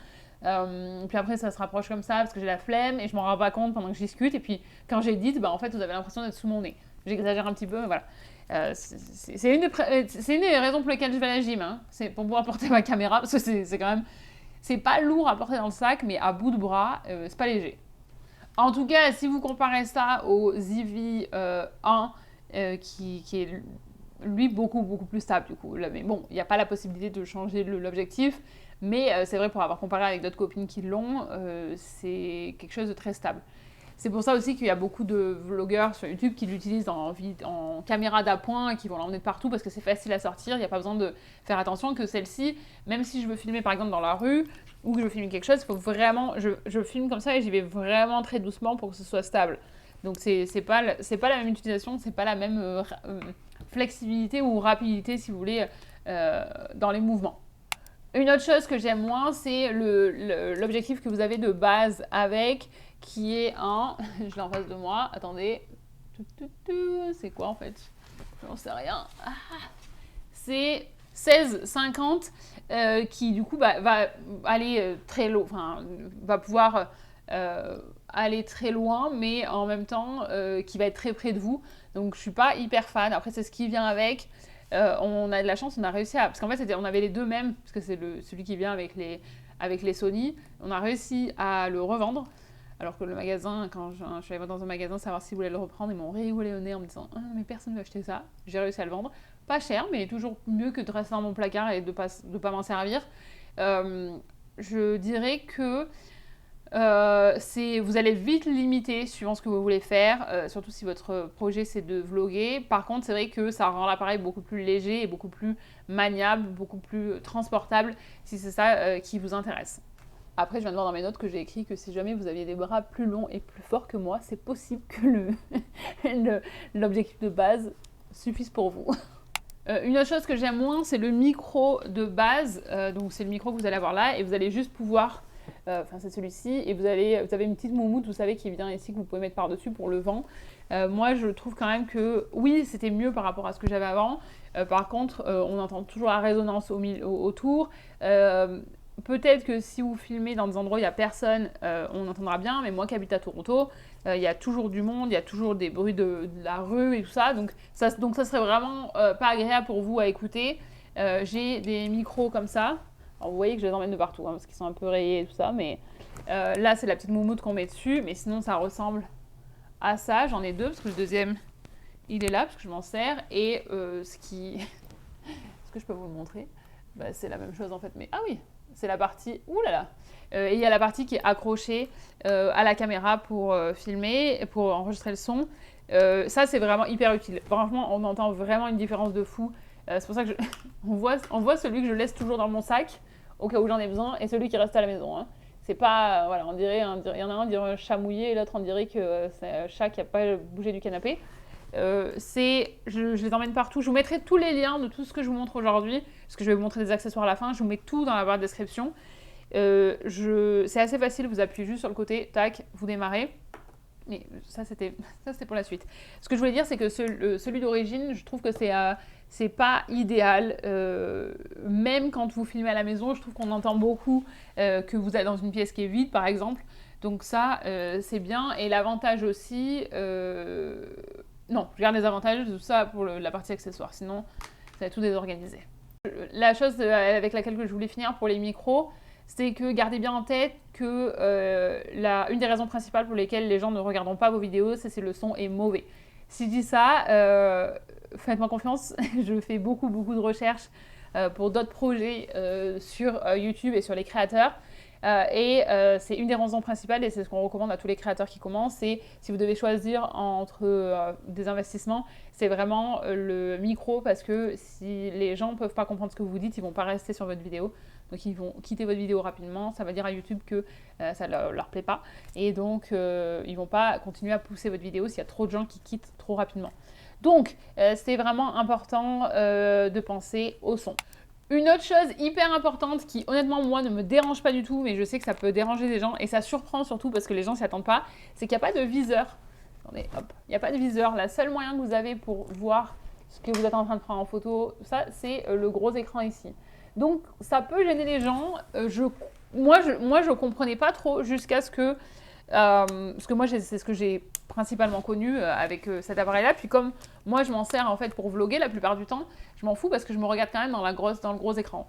Puis après ça se rapproche comme ça, parce que j'ai la flemme, et je m'en rends pas compte pendant que je discute, et puis quand j'édite, en fait vous avez l'impression d'être sous mon nez. J'exagère un petit peu, mais voilà. C'est une des raisons pour lesquelles je vais à la gym, hein. C'est pour pouvoir porter ma caméra, parce que c'est quand même... C'est pas lourd à porter dans le sac, mais à bout de bras, c'est pas léger. En tout cas, si vous comparez ça au Zivi 1, qui est lui beaucoup plus stable du coup. Là, mais bon, il n'y a pas la possibilité de changer l'objectif, mais c'est vrai pour avoir comparé avec d'autres copines qui l'ont, c'est quelque chose de très stable. C'est pour ça aussi qu'il y a beaucoup de vlogueurs sur YouTube qui l'utilisent en caméra d'appoint et qui vont l'emmener de partout parce que c'est facile à sortir. Il n'y a pas besoin de faire attention que celle-ci, même si je veux filmer par exemple dans la rue ou que je veux filmer quelque chose, il faut vraiment. Je filme comme ça et j'y vais vraiment très doucement pour que ce soit stable. Donc c'est pas la même utilisation, c'est pas la même flexibilité ou rapidité si vous voulez dans les mouvements. Une autre chose que j'aime moins, c'est l'objectif que vous avez de base avec, qui est un... Je l'ai en face de moi, attendez. C'est quoi en fait? J'en sais rien. C'est 16-50 qui du coup va aller très loin, enfin va pouvoir aller très loin, mais en même temps qui va être très près de vous. Donc je suis pas hyper fan. Après c'est ce qui vient avec. On a de la chance, on a réussi à... Parce qu'en fait, on avait les deux mêmes, parce que c'est celui qui vient avec les Sony. On a réussi à le revendre, alors que le magasin, quand je suis allée voir dans un magasin savoir s'ils voulaient le reprendre, ils m'ont rigolé au nez en me disant « Ah, mais personne ne veut acheter ça ». J'ai réussi à le vendre. Pas cher, mais toujours mieux que de rester dans mon placard et de pas m'en servir. Je dirais que vous allez vite limiter suivant ce que vous voulez faire, surtout si votre projet c'est de vlogger. Par contre, c'est vrai que ça rend l'appareil beaucoup plus léger et beaucoup plus maniable, beaucoup plus transportable si c'est ça qui vous intéresse. Après, je viens de voir dans mes notes que j'ai écrit que si jamais vous aviez des bras plus longs et plus forts que moi, c'est possible que l'objectif de base suffise pour vous. Une autre chose que j'aime moins, c'est le micro de base. Donc c'est le micro que vous allez avoir là et vous allez juste pouvoir... Enfin, c'est celui-ci, et vous avez une petite moumoute, vous savez, qui vient ici, que vous pouvez mettre par-dessus pour le vent. Moi, je trouve quand même que, oui, c'était mieux par rapport à ce que j'avais avant. Par contre, on entend toujours la résonance autour. Peut-être que si vous filmez dans des endroits où il n'y a personne, on entendra bien, mais moi qui habite à Toronto, il y a toujours du monde, il y a toujours des bruits de la rue et tout ça, donc ça serait vraiment pas agréable pour vous à écouter. J'ai des micros comme ça. Alors vous voyez que je les emmène de partout, hein, parce qu'ils sont un peu rayés et tout ça, mais là c'est la petite moumoute qu'on met dessus, mais sinon ça ressemble à ça. J'en ai deux, parce que le deuxième, il est là, parce que je m'en sers, et ce que je peux vous le montrer, c'est la même chose en fait, mais ah oui, c'est la partie, oulala, et il y a la partie qui est accrochée à la caméra pour filmer, pour enregistrer le son. Ça c'est vraiment hyper utile, franchement on entend vraiment une différence de fou. C'est pour ça que on voit celui que je laisse toujours dans mon sac au cas où j'en ai besoin et celui qui reste à la maison, hein. C'est pas, voilà, il y en a un qui dirait chat mouillé et l'autre on dirait que c'est un chat qui n'a pas bougé du canapé. Je les emmène partout. Je vous mettrai tous les liens de tout ce que je vous montre aujourd'hui, parce que je vais vous montrer des accessoires à la fin. Je vous mets tout dans la barre de description. C'est assez facile, vous appuyez juste sur le côté, tac, vous démarrez. Mais ça c'était pour la suite. Ce que je voulais dire, c'est que celui d'origine, je trouve que c'est pas idéal. Même quand vous filmez à la maison, je trouve qu'on entend beaucoup que vous êtes dans une pièce qui est vide, par exemple. Donc ça, c'est bien. Et l'avantage aussi... Non, je garde les avantages de tout ça pour la partie accessoires. Sinon, ça va tout désorganiser. La chose avec laquelle je voulais finir pour les micros, c'est que gardez bien en tête que une des raisons principales pour lesquelles les gens ne regarderont pas vos vidéos, c'est si le son est mauvais. Si je dis ça, faites-moi confiance, je fais beaucoup de recherches pour d'autres projets sur YouTube et sur les créateurs. C'est une des raisons principales et c'est ce qu'on recommande à tous les créateurs qui commencent, c'est si vous devez choisir entre des investissements, c'est vraiment le micro, parce que si les gens ne peuvent pas comprendre ce que vous dites, ils ne vont pas rester sur votre vidéo, donc ils vont quitter votre vidéo rapidement. Ça va dire à YouTube que ça ne leur plaît pas, et donc ils ne vont pas continuer à pousser votre vidéo s'il y a trop de gens qui quittent trop rapidement. Donc c'est vraiment important de penser au son. Une autre chose hyper importante qui, honnêtement, moi, ne me dérange pas du tout, mais je sais que ça peut déranger des gens, et ça surprend surtout parce que les gens s'y attendent pas, c'est qu'il n'y a pas de viseur. attendez, hop, il n'y a pas de viseur. La seule moyen que vous avez pour voir ce que vous êtes en train de prendre en photo, ça, c'est le gros écran ici. Donc, ça peut gêner les gens. Moi, je comprenais pas trop jusqu'à ce que... parce que moi, c'est ce que j'ai principalement connu avec cet appareil-là. Puis comme moi, je m'en sers en fait pour vlogger la plupart du temps, je m'en fous parce que je me regarde quand même dans le gros écran.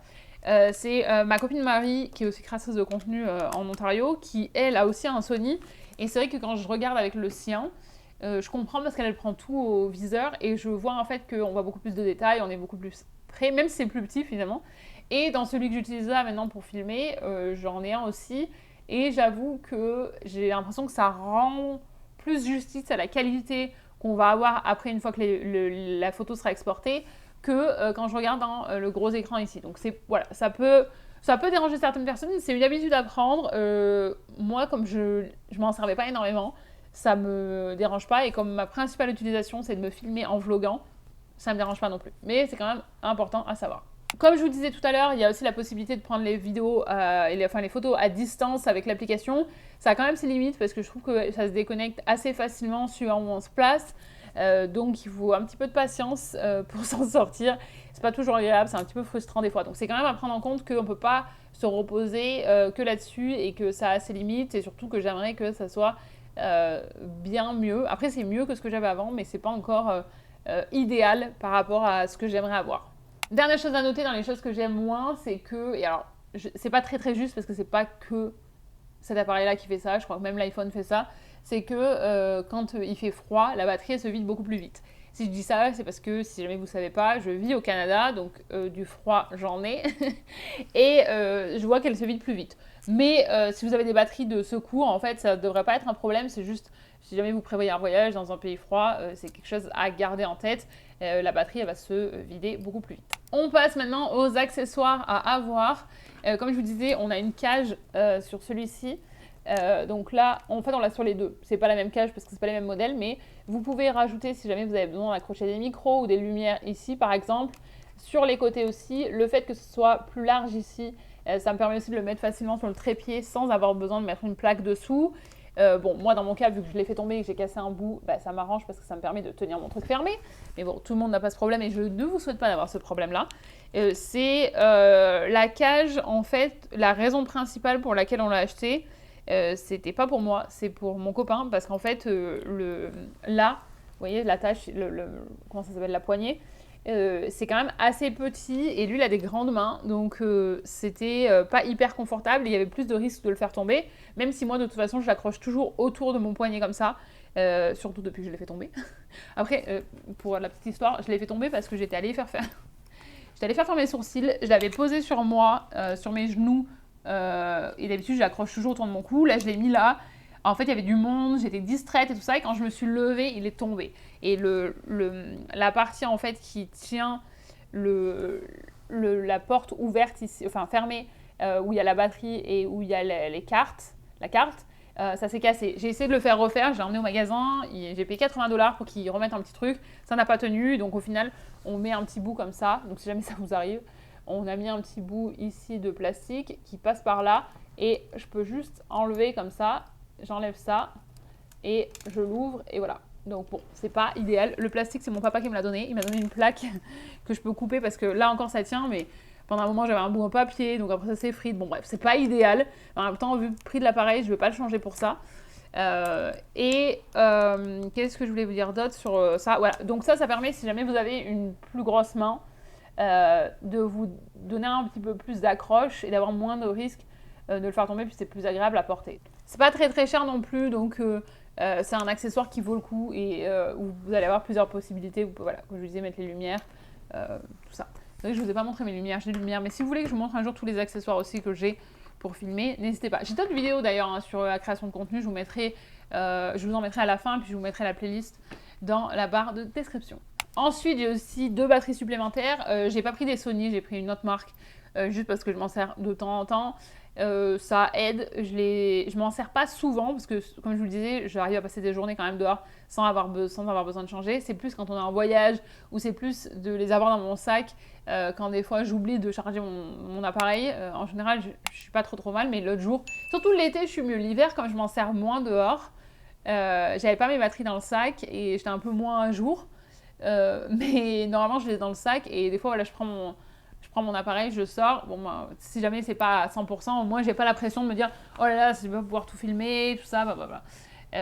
C'est ma copine Marie, qui est aussi créatrice de contenu en Ontario, qui, elle, a aussi un Sony. Et c'est vrai que quand je regarde avec le sien, je comprends parce qu'elle prend tout au viseur et je vois en fait qu'on voit beaucoup plus de détails, on est beaucoup plus près, même si c'est plus petit finalement. Et dans celui que j'utilise là maintenant pour filmer, j'en ai un aussi. Et j'avoue que j'ai l'impression que ça rend plus justice à la qualité qu'on va avoir après une fois que la photo sera exportée que quand je regarde dans le gros écran ici. Donc voilà, ça peut déranger certaines personnes, c'est une habitude à prendre. Moi, comme je m'en servais pas énormément, ça me dérange pas. Et comme ma principale utilisation, c'est de me filmer en vloguant, ça me dérange pas non plus. Mais c'est quand même important à savoir. Comme je vous disais tout à l'heure, il y a aussi la possibilité de prendre les vidéos, les photos à distance avec l'application. Ça a quand même ses limites parce que je trouve que ça se déconnecte assez facilement suivant où on se place. Donc il faut un petit peu de patience pour s'en sortir. C'est pas toujours agréable, c'est un petit peu frustrant des fois. Donc c'est quand même à prendre en compte qu'on ne peut pas se reposer que là-dessus et que ça a ses limites et surtout que j'aimerais que ça soit bien mieux. Après c'est mieux que ce que j'avais avant, mais c'est pas encore idéal par rapport à ce que j'aimerais avoir. Dernière chose à noter dans les choses que j'aime moins, c'est que, et alors c'est pas très juste parce que c'est pas que cet appareil-là qui fait ça, je crois que même l'iPhone fait ça, c'est que quand il fait froid, la batterie elle se vide beaucoup plus vite. Si je dis ça, c'est parce que si jamais vous ne savez pas, je vis au Canada, donc du froid j'en ai, et je vois qu'elle se vide plus vite. Mais si vous avez des batteries de secours, en fait, ça ne devrait pas être un problème, c'est juste si jamais vous prévoyez un voyage dans un pays froid, c'est quelque chose à garder en tête. La batterie elle va se vider beaucoup plus vite. On passe maintenant aux accessoires à avoir. Comme je vous disais, on a une cage sur celui-ci. Donc là, en fait, on l'a sur les deux. C'est pas la même cage parce que c'est pas les mêmes modèles, mais vous pouvez rajouter si jamais vous avez besoin d'accrocher des micros ou des lumières ici, par exemple. Sur les côtés aussi, le fait que ce soit plus large ici, ça me permet aussi de le mettre facilement sur le trépied sans avoir besoin de mettre une plaque dessous. Bon, moi dans mon cas, vu que je l'ai fait tomber et que j'ai cassé un bout, bah, ça m'arrange parce que ça me permet de tenir mon truc fermé. Mais bon, tout le monde n'a pas ce problème et je ne vous souhaite pas d'avoir ce problème-là. C'est la cage, en fait, la raison principale pour laquelle on l'a acheté, c'était pas pour moi, c'est pour mon copain parce qu'en fait, là, vous voyez, l'attache, comment ça s'appelle, la poignée, c'est quand même assez petit et lui il a des grandes mains donc c'était pas hyper confortable et il y avait plus de risque de le faire tomber, même si moi de toute façon je l'accroche toujours autour de mon poignet comme ça, surtout depuis que je l'ai fait tomber. Après pour la petite histoire, je l'ai fait tomber parce que j'étais allée faire mes sourcils, je l'avais posé sur moi, sur mes genoux et d'habitude je l'accroche toujours autour de mon cou, là je l'ai mis là. En fait, il y avait du monde, j'étais distraite et tout ça, et quand je me suis levée, il est tombé. Et la partie en fait qui tient la porte ouverte ici, enfin fermée, où il y a la batterie et où il y a la carte, ça s'est cassé. J'ai essayé de le faire refaire, j'ai emmené au magasin, j'ai payé 80$ pour qu'ils remettent un petit truc, ça n'a pas tenu, donc au final, on met un petit bout comme ça, donc si jamais ça vous arrive, on a mis un petit bout ici de plastique qui passe par là, et je peux juste enlever comme ça. J'enlève ça et je l'ouvre et voilà. Donc bon, c'est pas idéal. Le plastique, c'est mon papa qui me l'a donné. Il m'a donné une plaque que je peux couper parce que là encore ça tient, mais pendant un moment j'avais un bout en papier, donc après ça s'effrite. Bon bref, c'est pas idéal. En même temps, vu le prix de l'appareil, je vais pas le changer pour ça. Qu'est-ce que je voulais vous dire d'autre sur ça? Voilà, donc ça permet, si jamais vous avez une plus grosse main, de vous donner un petit peu plus d'accroche et d'avoir moins de risques de le faire tomber, puis c'est plus agréable à porter. C'est pas très cher non plus, donc c'est un accessoire qui vaut le coup et où vous allez avoir plusieurs possibilités. Vous pouvez, voilà, comme je vous disais, mettre les lumières, tout ça. C'est vrai que je vous ai pas montré mes lumières, j'ai des lumières, mais si vous voulez que je vous montre un jour tous les accessoires aussi que j'ai pour filmer, n'hésitez pas. J'ai d'autres vidéos d'ailleurs hein, sur la création de contenu, je vous en mettrai à la fin, puis je vous mettrai la playlist dans la barre de description. Ensuite, j'ai aussi 2 batteries supplémentaires. J'ai pas pris des Sony, j'ai pris une autre marque, juste parce que je m'en sers de temps en temps. Ça aide, je m'en sers pas souvent parce que comme je vous le disais, j'arrive à passer des journées quand même dehors sans avoir besoin de changer. C'est plus quand on est en voyage ou c'est plus de les avoir dans mon sac quand des fois j'oublie de charger mon appareil. En général, je suis pas trop mal, mais l'autre jour, surtout l'été, je suis mieux. L'hiver, comme je m'en sers moins dehors, J'avais pas mes batteries dans le sac et j'étais un peu moins à jour. Mais normalement, je les ai dans le sac et des fois, voilà, je prends mon appareil, je sors. Bon, bah, si jamais c'est pas à 100%, au moins, j'ai pas la pression de me dire oh là là, je vais pas pouvoir tout filmer, tout ça, blablabla.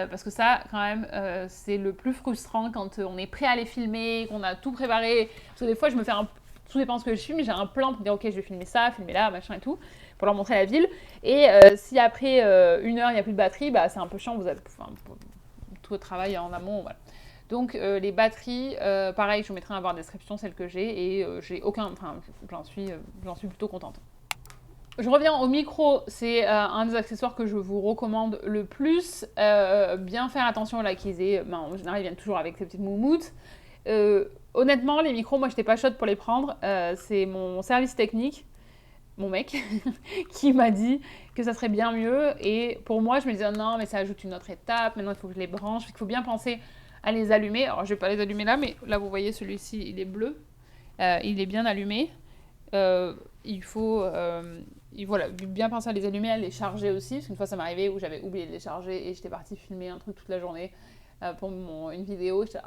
Parce que ça, quand même, c'est le plus frustrant quand on est prêt à les filmer, qu'on a tout préparé. Parce que des fois, je me fais tout dépend de ce que je filme, j'ai un plan pour dire ok, je vais filmer ça, filmer là, machin et tout, pour leur montrer la ville. Et si après 1 heure, il n'y a plus de batterie, bah, c'est un peu chiant, vous avez tout le travail en amont, voilà. Donc les batteries, pareil, je vous mettrai en barre de description celle que j'ai et j'ai aucun, enfin j'en suis plutôt contente. Je reviens au micro, c'est un des accessoires que je vous recommande le plus. Bien faire attention à qu'ils en général ils viennent toujours avec ces petites moumoutes. Honnêtement, les micros, moi j'étais pas chaude pour les prendre. C'est mon service technique, mon mec, qui m'a dit que ça serait bien mieux. Et pour moi, je me disais non, mais ça ajoute une autre étape. Maintenant, il faut que je les branche. Il faut bien penser à les allumer. Alors, je vais pas les allumer là, mais là, vous voyez, celui-ci, il est bleu. Il est bien allumé. Il faut voilà, bien penser à les allumer, à les charger aussi. Parce qu'une fois, ça m'est arrivé où j'avais oublié de les charger et j'étais partie filmer un truc toute la journée pour une vidéo. J'étais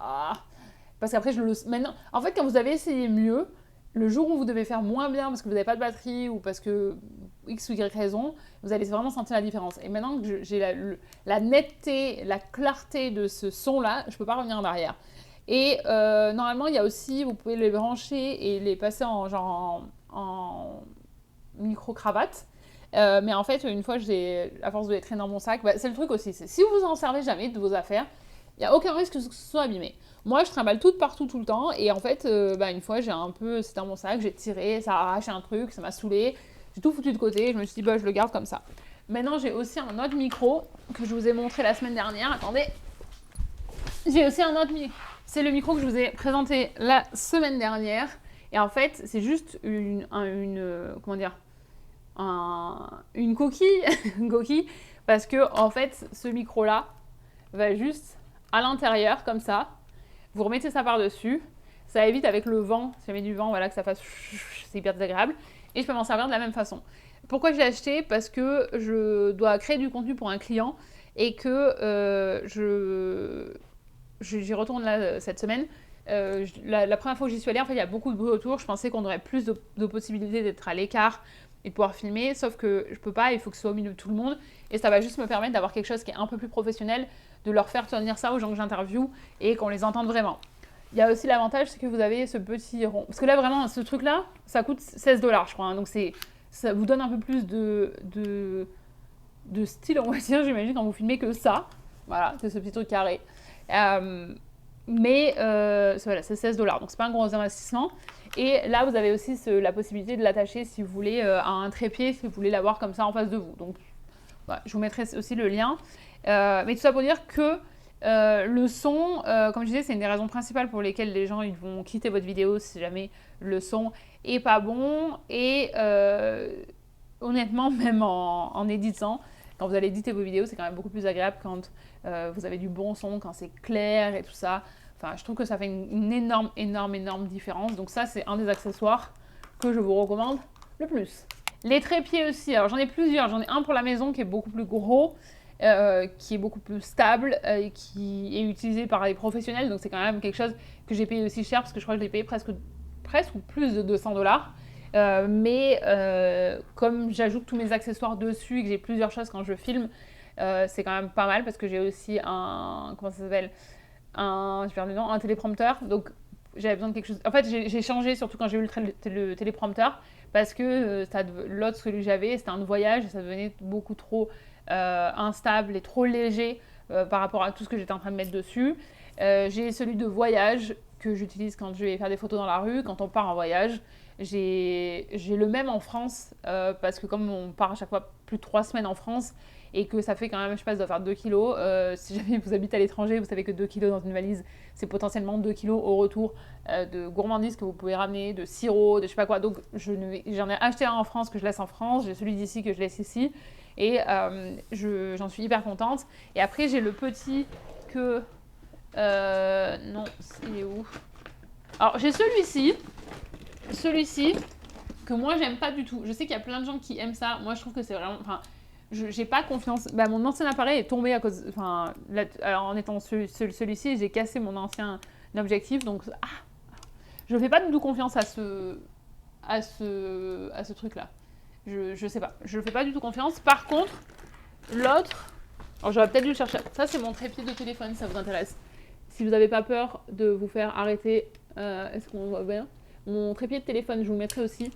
parce qu'après, maintenant, en fait, quand vous avez essayé mieux, le jour où vous devez faire moins bien parce que vous n'avez pas de batterie ou parce que X ou Y raison, vous allez vraiment sentir la différence. Et maintenant que j'ai la netteté, la clarté de ce son-là, je ne peux pas revenir en arrière. Et normalement, il y a aussi, vous pouvez les brancher et les passer en micro-cravate. Mais en fait, une fois, à force de les traîner dans mon sac, c'est le truc aussi. Si vous en servez jamais de vos affaires, il n'y a aucun risque que ce soit abîmé. Moi, je trimballe tout partout, tout le temps. Et en fait, une fois, c'était dans mon sac, j'ai tiré, ça a arraché un truc, ça m'a saoulé. J'ai tout foutu de côté. Je me suis dit, je le garde comme ça. Maintenant, j'ai aussi un autre micro que je vous ai montré la semaine dernière. Attendez. J'ai aussi un autre micro. C'est le micro que je vous ai présenté la semaine dernière. Et en fait, c'est juste une coquille. Une coquille. Parce que, en fait, ce micro-là va juste à l'intérieur, comme ça. Vous remettez ça par-dessus. Ça évite avec le vent, si jamais du vent, voilà, que ça fasse... C'est hyper désagréable. Et je peux m'en servir de la même façon. Pourquoi je l'ai acheté ? Parce que je dois créer du contenu pour un client et que j'y retourne là cette semaine. La première fois que j'y suis allée, en fait, il y a beaucoup de bruit autour. Je pensais qu'on aurait plus de possibilités d'être à l'écart et de pouvoir filmer, sauf que je peux pas, il faut que ce soit au milieu de tout le monde. Et ça va juste me permettre d'avoir quelque chose qui est un peu plus professionnel, de leur faire tenir ça aux gens que j'interviewe et qu'on les entende vraiment. Il y a aussi l'avantage, c'est que vous avez ce petit rond. Parce que là, vraiment, ce truc-là, ça coûte $16, je crois. Hein. Donc, ça vous donne un peu plus de style, on va dire, j'imagine, quand vous filmez que ça. Voilà, c'est ce petit truc carré. Mais voilà, c'est $16. Donc, c'est pas un gros investissement. Et là, vous avez aussi la possibilité de l'attacher, si vous voulez, à un trépied, si vous voulez l'avoir comme ça en face de vous. Donc, voilà, je vous mettrai aussi le lien. Mais tout ça pour dire que le son, comme je disais, c'est une des raisons principales pour lesquelles les gens ils vont quitter votre vidéo si jamais le son est pas bon. Et honnêtement, même en éditant, quand vous allez éditer vos vidéos, c'est quand même beaucoup plus agréable quand vous avez du bon son, quand c'est clair et tout ça. Enfin, je trouve que ça fait une énorme différence. Donc ça, c'est un des accessoires que je vous recommande le plus. Les trépieds aussi, alors j'en ai plusieurs. J'en ai un pour la maison qui est beaucoup plus gros, qui est beaucoup plus stable, qui est utilisé par les professionnels. Donc c'est quand même quelque chose que j'ai payé aussi cher parce que je crois que je l'ai payé presque ou plus de $200. Mais comme j'ajoute tous mes accessoires dessus et que j'ai plusieurs choses quand je filme, c'est quand même pas mal parce que j'ai aussi un téléprompteur. Donc j'avais besoin de quelque chose. En fait, j'ai changé surtout quand j'ai eu le téléprompteur parce que l'autre, celui que j'avais, c'était un voyage et ça devenait beaucoup trop instable et trop léger par rapport à tout ce que j'étais en train de mettre dessus. J'ai celui de voyage que j'utilise quand je vais faire des photos dans la rue, quand on part en voyage. J'ai le même en France parce que comme on part à chaque fois plus de 3 semaines en France et que ça fait quand même, je sais pas, ça doit faire 2 kilos. Si jamais vous habitez à l'étranger, vous savez que 2 kilos dans une valise, c'est potentiellement 2 kilos au retour de gourmandises que vous pouvez ramener, de sirop, de je sais pas quoi. Donc j'en ai acheté un en France que je laisse en France, j'ai celui d'ici que je laisse ici et j'en suis hyper contente. Et après j'ai le petit que... non, il est où ? Alors j'ai celui-ci que moi j'aime pas du tout. Je sais qu'il y a plein de gens qui aiment ça. Moi je trouve que c'est vraiment... Enfin, j'ai pas confiance. Bah, mon ancien appareil est tombé à cause. Enfin, en étant celui-ci, j'ai cassé mon ancien objectif. Donc, je fais pas du tout confiance à ce truc-là. Je sais pas. Je fais pas du tout confiance. Par contre, l'autre. Alors, j'aurais peut-être dû le chercher. Ça, c'est mon trépied de téléphone, ça vous intéresse. Si vous n'avez pas peur de vous faire arrêter, est-ce qu'on voit bien? Mon trépied de téléphone, je vous le mettrai aussi.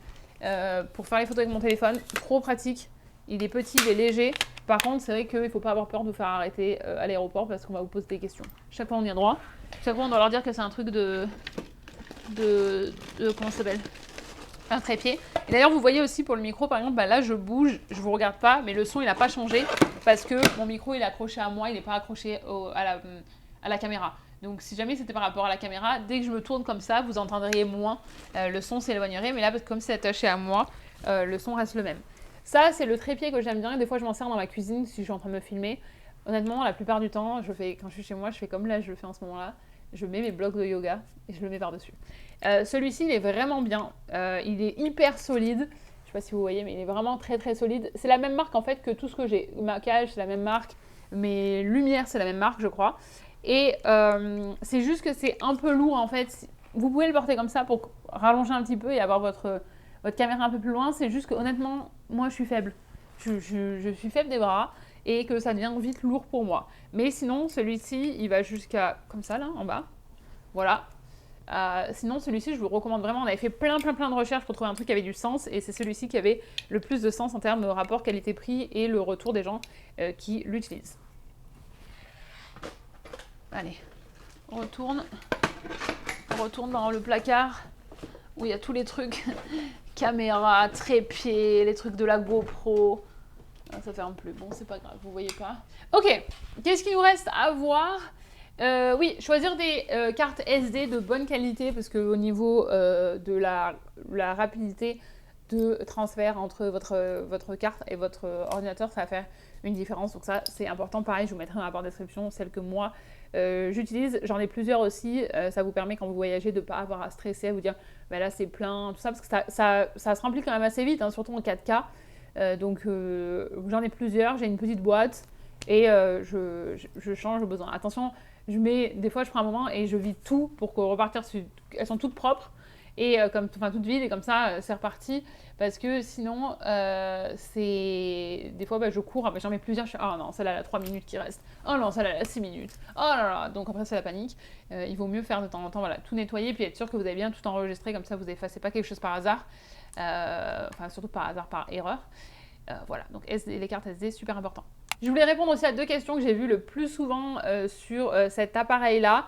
Pour faire les photos avec mon téléphone, trop pratique. Il est petit, il est léger. Par contre, c'est vrai qu'il ne faut pas avoir peur de vous faire arrêter à l'aéroport parce qu'on va vous poser des questions. Chaque fois, on y a droit. Chaque fois, on doit leur dire que c'est un truc de comment ça s'appelle? Un trépied. Et d'ailleurs, vous voyez aussi pour le micro, par exemple, bah là, je bouge, je vous regarde pas, mais le son, il n'a pas changé parce que mon micro, il est accroché à moi, il n'est pas accroché à la caméra. Donc, si jamais c'était par rapport à la caméra, dès que je me tourne comme ça, vous entendriez moins, le son s'éloignerait. Mais là, comme c'est attaché à moi, le son reste le même. Ça, c'est le trépied que j'aime bien. Et des fois, je m'en sers dans ma cuisine si je suis en train de me filmer. Honnêtement, la plupart du temps, quand je suis chez moi, je fais comme là, je le fais en ce moment-là. Je mets mes blocs de yoga et je le mets par-dessus. Celui-ci, il est vraiment bien. Il est hyper solide. Je sais pas si vous voyez, mais il est vraiment très très solide. C'est la même marque en fait que tout ce que j'ai. Maquillage, c'est la même marque. Mes lumières, c'est la même marque, je crois. Et c'est juste que c'est un peu lourd en fait. Vous pouvez le porter comme ça pour rallonger un petit peu et avoir votre caméra un peu plus loin. C'est juste que honnêtement, moi je suis faible. Je suis faible des bras et que ça devient vite lourd pour moi. Mais sinon, celui-ci, il va jusqu'à comme ça là, en bas. Voilà. Sinon, celui-ci, je vous le recommande vraiment. On avait fait plein de recherches pour trouver un truc qui avait du sens et c'est celui-ci qui avait le plus de sens en termes de rapport qualité-prix et le retour des gens qui l'utilisent. Allez, on retourne dans le placard où il y a tous les trucs caméra, trépied, les trucs de la GoPro. Ça ferme plus. Bon, c'est pas grave, vous voyez pas. Ok, qu'est-ce qu'il nous reste à voir? Oui, choisir des cartes SD de bonne qualité parce qu'au niveau de la rapidité de transfert entre votre carte et votre ordinateur, ça va faire une différence. Donc ça, c'est important. Pareil, je vous mettrai dans la barre de description celle que moi j'utilise. J'en ai plusieurs aussi. Ça vous permet quand vous voyagez de ne pas avoir à stresser, à vous dire bah là c'est plein, tout ça, parce que ça se remplit quand même assez vite, hein, surtout en 4K. Donc j'en ai plusieurs. J'ai une petite boîte et je change au besoin. Attention, des fois je prends un moment et je vide tout pour repartir. Elles sont toutes propres et toutes vides et comme ça c'est reparti parce que sinon des fois je cours, j'en mets plusieurs, oh non celle-là elle a 3 minutes qui restent, oh non celle-là elle a 6 minutes, oh là là, donc après c'est la panique. Il vaut mieux faire de temps en temps tout nettoyer puis être sûr que vous avez bien tout enregistré, comme ça vous n'effacez pas quelque chose par hasard, surtout par hasard, par erreur. Voilà, donc les cartes SD, super important. Je voulais répondre aussi à 2 questions que j'ai vues le plus souvent sur cet appareil-là.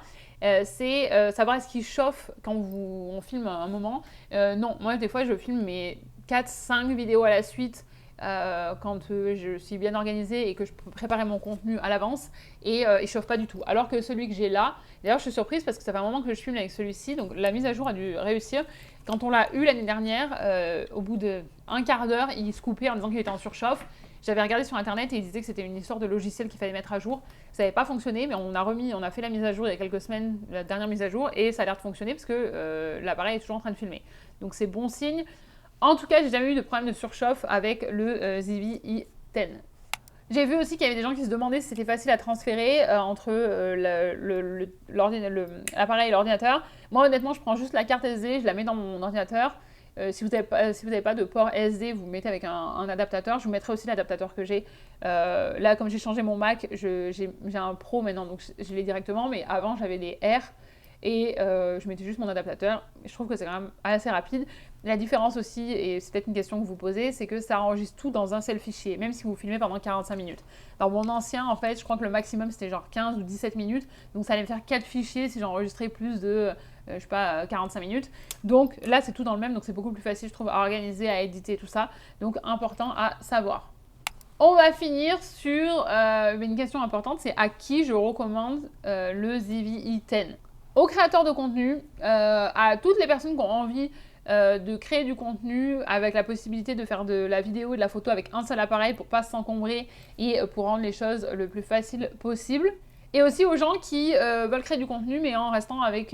C'est savoir est-ce qu'il chauffe quand on filme un moment. Non, moi des fois je filme mes 4-5 vidéos à la suite quand je suis bien organisée et que je peux préparer mon contenu à l'avance et il chauffe pas du tout. Alors que celui que j'ai là, d'ailleurs je suis surprise parce que ça fait un moment que je filme avec celui-ci, donc la mise à jour a dû réussir. Quand on l'a eu l'année dernière, au bout d'un quart d'heure, il se coupait en disant qu'il était en surchauffe. J'avais regardé sur internet et ils disaient que c'était une histoire de logiciel qu'il fallait mettre à jour. Ça n'avait pas fonctionné, mais on a fait la mise à jour il y a quelques semaines, la dernière mise à jour, et ça a l'air de fonctionner parce que l'appareil est toujours en train de filmer. Donc c'est bon signe. En tout cas, j'ai jamais eu de problème de surchauffe avec le Zivi i10. J'ai vu aussi qu'il y avait des gens qui se demandaient si c'était facile à transférer entre l'appareil et l'ordinateur. Moi, honnêtement, je prends juste la carte SD, je la mets dans mon ordinateur. Si vous n'avez pas de port SD, vous mettez avec un adaptateur. Je vous mettrai aussi l'adaptateur que j'ai. Là, comme j'ai changé mon Mac, j'ai un Pro maintenant, donc je l'ai directement. Mais avant, j'avais des R et je mettais juste mon adaptateur. Je trouve que c'est quand même assez rapide. La différence aussi, et c'est peut-être une question que vous posez, c'est que ça enregistre tout dans un seul fichier, même si vous filmez pendant 45 minutes. Dans mon ancien, en fait, je crois que le maximum, c'était genre 15 ou 17 minutes. Donc ça allait me faire 4 fichiers si j'enregistrais plus de... 45 minutes. Donc là, c'est tout dans le même, donc c'est beaucoup plus facile, je trouve, à organiser, à éditer, tout ça. Donc important à savoir. On va finir sur une question importante, c'est à qui je recommande le Zivi i10. Aux créateurs de contenu, à toutes les personnes qui ont envie de créer du contenu avec la possibilité de faire de la vidéo et de la photo avec un seul appareil pour pas s'encombrer et pour rendre les choses le plus facile possible. Et aussi aux gens qui veulent créer du contenu mais en restant avec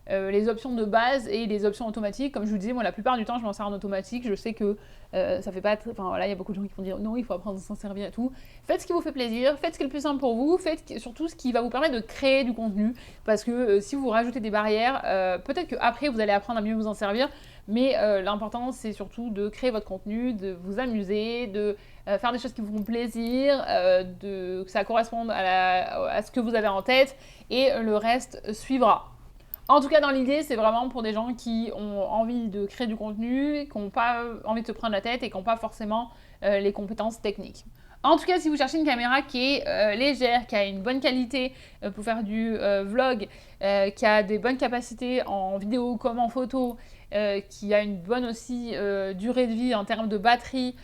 les options de base et les options automatiques. Comme je vous disais, moi la plupart du temps je m'en sers en automatique. Je sais que ça fait pas... Enfin voilà, il y a beaucoup de gens qui vont dire non, il faut apprendre à s'en servir et tout. Faites ce qui vous fait plaisir, faites ce qui est le plus simple pour vous, faites surtout ce qui va vous permettre de créer du contenu. Parce que si vous rajoutez des barrières, peut-être qu'après vous allez apprendre à mieux vous en servir. Mais l'important c'est surtout de créer votre contenu, de vous amuser, de faire des choses qui vous font plaisir, que ça corresponde à ce que vous avez en tête et le reste suivra. En tout cas, dans l'idée, c'est vraiment pour des gens qui ont envie de créer du contenu, qui n'ont pas envie de se prendre la tête et qui n'ont pas forcément les compétences techniques. En tout cas, si vous cherchez une caméra qui est légère, qui a une bonne qualité pour faire du vlog, qui a des bonnes capacités en vidéo comme en photo, qui a une bonne aussi durée de vie en termes de batterie,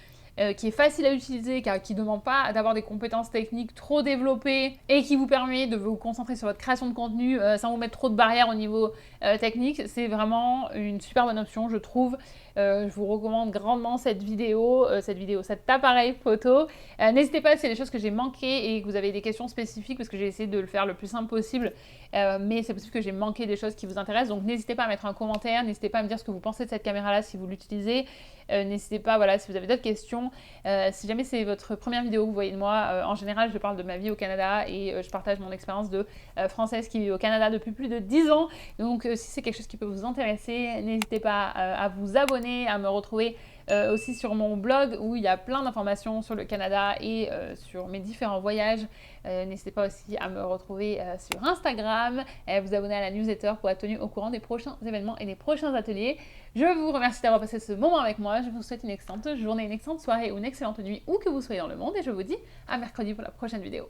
qui est facile à utiliser, qui ne demande pas d'avoir des compétences techniques trop développées et qui vous permet de vous concentrer sur votre création de contenu sans vous mettre trop de barrières au niveau technique, c'est vraiment une super bonne option, je trouve. Je vous recommande grandement cet appareil photo. N'hésitez pas si c'est des choses que j'ai manquées et que vous avez des questions spécifiques parce que j'ai essayé de le faire le plus simple possible. Mais c'est possible que j'ai manqué des choses qui vous intéressent. Donc n'hésitez pas à mettre un commentaire, n'hésitez pas à me dire ce que vous pensez de cette caméra-là si vous l'utilisez. N'hésitez pas, voilà, si vous avez d'autres questions. Si jamais c'est votre première vidéo que vous voyez de moi, en général je parle de ma vie au Canada et je partage mon expérience de française qui vit au Canada depuis plus de 10 ans. Donc si c'est quelque chose qui peut vous intéresser, n'hésitez pas à vous abonner, à me retrouver aussi sur mon blog où il y a plein d'informations sur le Canada et sur mes différents voyages. N'hésitez pas aussi à me retrouver sur Instagram et à vous abonner à la newsletter pour être tenu au courant des prochains événements et des prochains ateliers. Je vous remercie d'avoir passé ce moment avec moi. Je vous souhaite une excellente journée, une excellente soirée ou une excellente nuit où que vous soyez dans le monde et je vous dis à mercredi pour la prochaine vidéo.